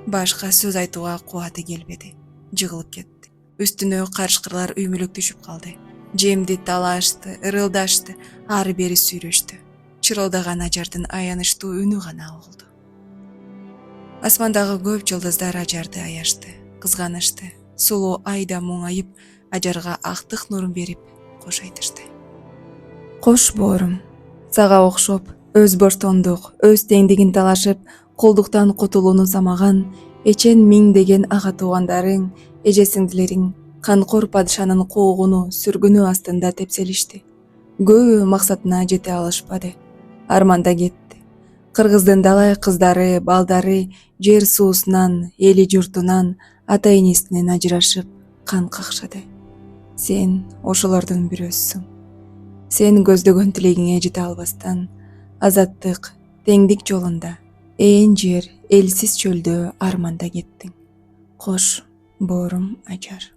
Башка сөз айтууга кубаты келбеди. Жыгылып кетти. Үстүнө карышкырлар үймөлөк түшүп калды. Жемди талашты, ырылдашты, ары бери сүйрөштү. Чырылдаган ажардын аянычтуу үнү гана угулду. Асмандагы көп жолдоздар ажарды аяшты, кызганышты. Сулуу айда муңайып, ажарга актык нурун берип, кош айтышты. Кош боорум, сага окшоп, өз боштондук, өз теңдигин талашып, колдуктан кутулууну самаган, эчен миңдеген ага туугандарың, эже-сиңдилериң канкор падышанын куугуну, сүргүнү астында тепселишти. Көбү максатына жете алышпады. Арманда кетти. Кыргыздын далай кыздары, балдары жер суусунан, эли журтунан, ата энесинен ажырашып, кан какшады. Сен ошолордун бирөөсүң. Сен көздөгөн тилегиңе жете албастан, азаттык, теңдик жолунда, ээн жер, элсиз чөлдө арманда кеттиң. Кош, боорум Ажар.